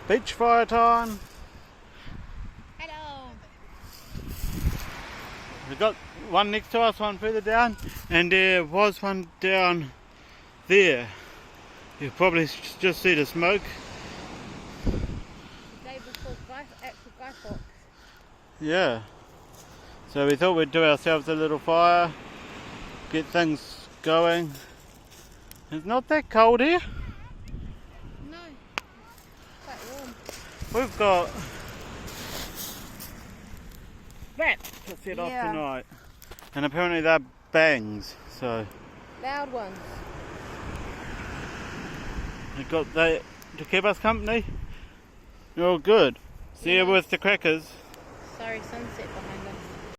Beach fire time. Hello. We've got one next to us, one further down, and there was one down there. You probably just see the smoke. The day before actual Guy Fawkes. Yeah. So we thought we'd do ourselves a little fire, get things going. It's not that cold here. No. Quite warm. We've got that to set off Yeah. tonight. And apparently they're bangs, so Loud ones. we've got that to keep us company. You're all good. See you Yeah. with the crackers. Sorry, sunset behind.